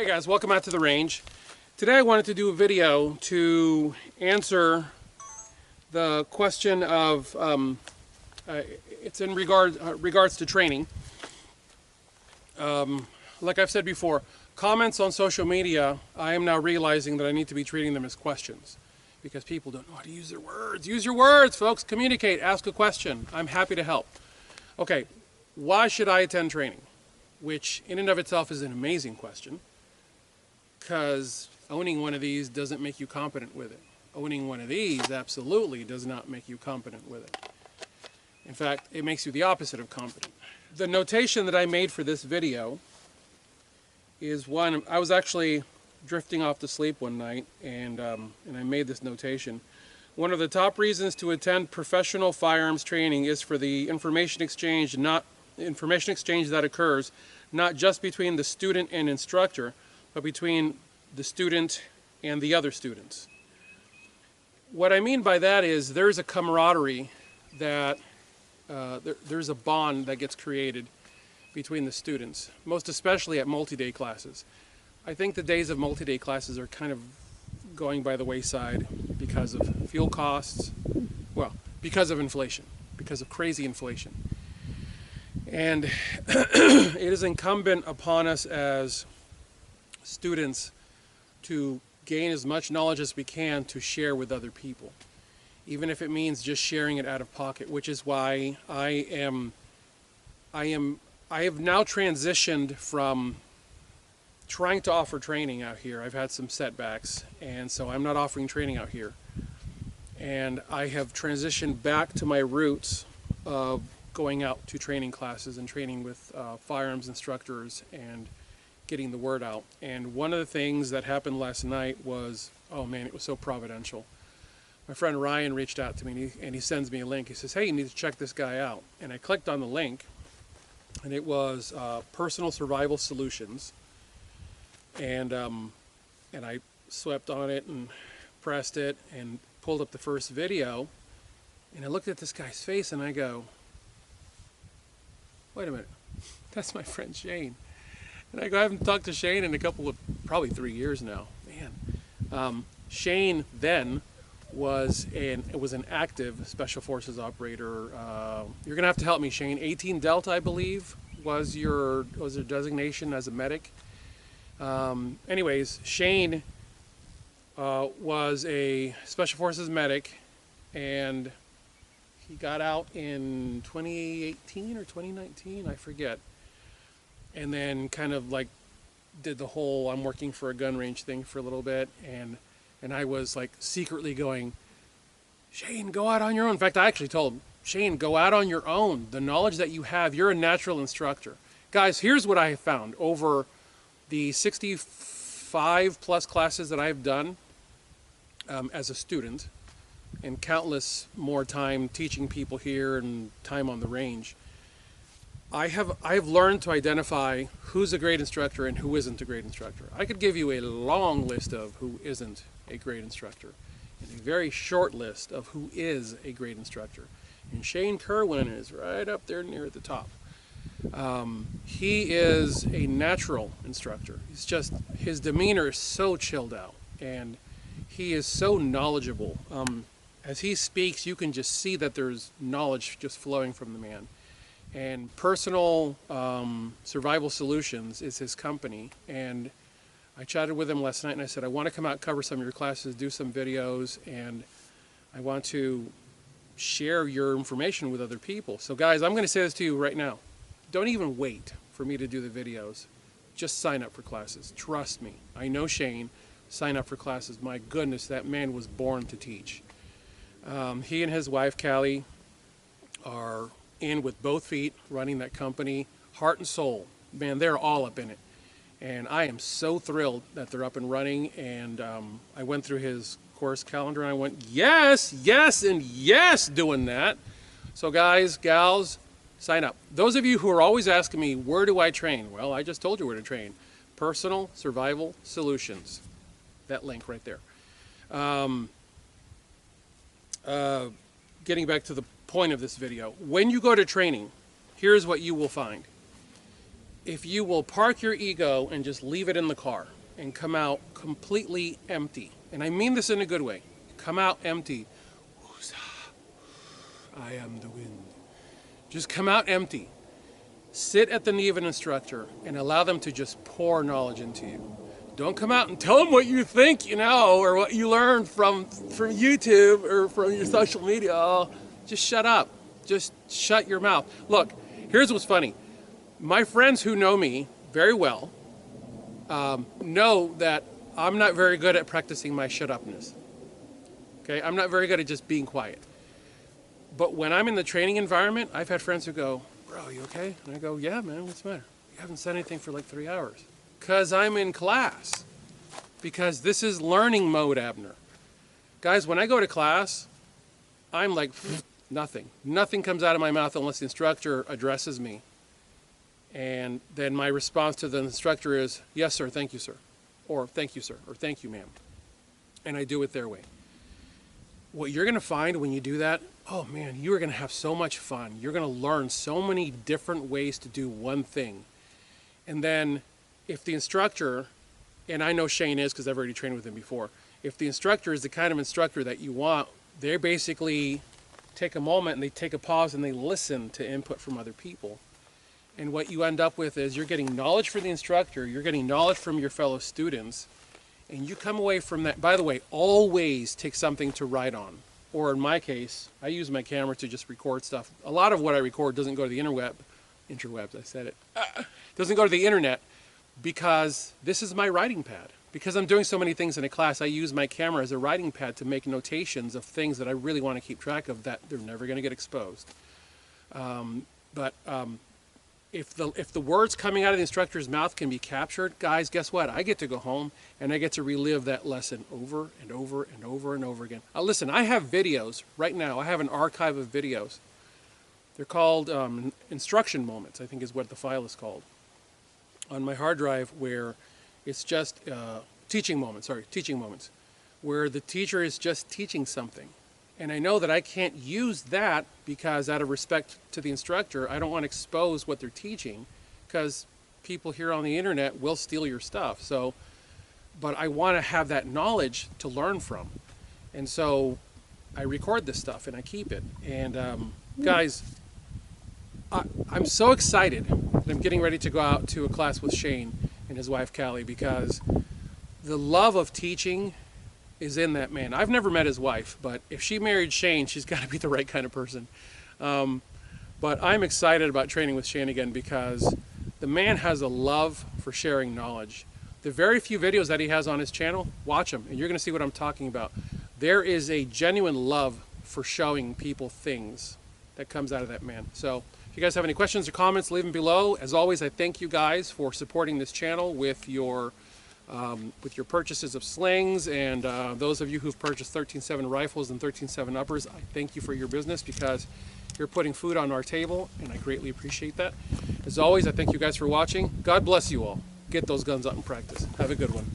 Hey guys, welcome out to the range. Today I wanted to do a video to answer the question of, it's in regards to training. Like I've said before, comments on social media, I am now realizing that I need to be treating them as questions because people don't know how to use their words. Use your words, folks. Communicate. Ask a question. I'm happy to help. Okay, why should I attend training? Which in and of itself is an amazing question, because owning one of these doesn't make you competent with it. Owning one of these absolutely does not make you competent with it. In fact, it makes you the opposite of competent. The notation that I made for this video is one. I was actually drifting off to sleep one night, and I made this notation. One of the top reasons to attend professional firearms training is for the information exchange that occurs not just between the student and instructor, but between the student and the other students. What I mean by that is there's a camaraderie that there's a bond that gets created between the students, most especially at multi-day classes. I think the days of multi-day classes are kind of going by the wayside because of fuel costs, well, because of inflation, because of crazy inflation. And it is incumbent upon us as students to gain as much knowledge as we can to share with other people, even if it means just sharing it out of pocket, which is why I have now transitioned from trying to offer training out here. I've had some setbacks, and so I'm not offering training out here. And I have transitioned back to my roots of going out to training classes and training with firearms instructors and getting the word out. And one of the things that happened last night was, oh man, it was so providential. My friend Ryan reached out to me and he sends me a link. He says, hey, you need to check this guy out. And I clicked on the link, and it was Personal Survival Solutions. And I swept on it and pressed it and pulled up the first video, and I looked at this guy's face and I go, wait a minute, that's my friend Shane. And I go, I haven't talked to Shane in probably 3 years now. Man, Shane then was an active Special Forces operator. You're gonna have to help me, Shane. 18 Delta, I believe, was your designation as a medic. Anyways, Shane was a Special Forces medic, and he got out in 2018 or 2019, I forget. And then kind of like did the whole I'm working for a gun range thing for a little bit, and I was like secretly going, Shane, go out on your own. In fact, I actually told him, Shane, go out on your own. The knowledge that you have, you're a natural instructor. Guys, here's what I have found over the 65 plus classes that I've done as a student, and countless more time teaching people here and time on the range, I have learned to identify who's a great instructor and who isn't a great instructor. I could give you a long list of who isn't a great instructor and a very short list of who is a great instructor. And Shane Kerwin is right up there near the top. He is a natural instructor. He's just, his demeanor is so chilled out, and he is so knowledgeable. As he speaks, you can just see that there's knowledge just flowing from the man. And Personal Survival Solutions is his company, and I chatted with him last night and I said, I want to come out and cover some of your classes, do some videos, and I want to share your information with other people. So guys, I'm going to say this to you right now. Don't even wait for me to do the videos. Just sign up for classes. Trust me. I know Shane. Sign up for classes. My goodness, that man was born to teach. He and his wife, Caddy, are in with both feet, running that company, heart and soul. Man, they're all up in it. And I am so thrilled that they're up and running. And I went through his course calendar and I went, yes, yes, and yes, doing that. So guys, gals, sign up. Those of you who are always asking me, where do I train? Well, I just told you where to train. Personal Survival Solutions. That link right there. Getting back to the point of this video. When you go to training, here's what you will find. if you will park your ego and just leave it in the car and come out completely empty, and I mean this in a good way, come out empty. I am the wind. Just come out empty. Sit at the knee of an instructor and allow them to just pour knowledge into you. Don't come out and tell them what you think you know or what you learned from YouTube or from your social media. Oh, just shut up. Just shut your mouth. Look, here's what's funny. My friends who know me very well know that I'm not very good at practicing my shut-upness. Okay, I'm not very good at just being quiet. But when I'm in the training environment, I've had friends who go, bro, you okay? And I go, yeah, man, what's the matter? You haven't said anything for like 3 hours. Because I'm in class. Because this is learning mode, Abner. Guys, when I go to class, I'm like, nothing. Nothing comes out of my mouth unless the instructor addresses me. And then my response to the instructor is, yes, sir, thank you, sir. Or thank you, sir. Or thank you, ma'am. And I do it their way. What you're going to find when you do that, oh man, you are going to have so much fun. You're going to learn so many different ways to do one thing. And then if the instructor, and I know Shane is because I've already trained with him before, if the instructor is the kind of instructor that you want, they basically take a moment and they take a pause and they listen to input from other people. And what you end up with is you're getting knowledge from the instructor, you're getting knowledge from your fellow students, and you come away from that. By the way, always take something to write on. Or in my case, I use my camera to just record stuff. A lot of what I record doesn't go to the interwebs, I said it. Doesn't go to the internet because this is my writing pad. Because I'm doing so many things in a class, I use my camera as a writing pad to make notations of things that I really want to keep track of that they're never going to get exposed. If the words coming out of the instructor's mouth can be captured, guys, guess what? I get to go home and I get to relive that lesson over and over and over and over again. Listen, I have videos right now. I have an archive of videos. They're called instruction moments, I think is what the file is called, on my hard drive, where it's just teaching moments, where the teacher is just teaching something. And I know that I can't use that because out of respect to the instructor, I don't want to expose what they're teaching because people here on the internet will steal your stuff. So, but I want to have that knowledge to learn from. And so I record this stuff and I keep it. And guys, I'm so excited that I'm getting ready to go out to a class with Shane and his wife, Callie, because the love of teaching is in that man. I've never met his wife, but if she married Shane, she's got to be the right kind of person. But I'm excited about training with Shane again because the man has a love for sharing knowledge. The very few videos that he has on his channel, watch them, and you're going to see what I'm talking about. There is a genuine love for showing people things that comes out of that man. So if you guys have any questions or comments, leave them below. As always, I thank you guys for supporting this channel with your purchases of slings, and those of you who've purchased 13.7 rifles and 13.7 uppers, I thank you for your business because you're putting food on our table, and I greatly appreciate that. As always, I thank you guys for watching. God bless you all. Get those guns out and practice. Have a good one.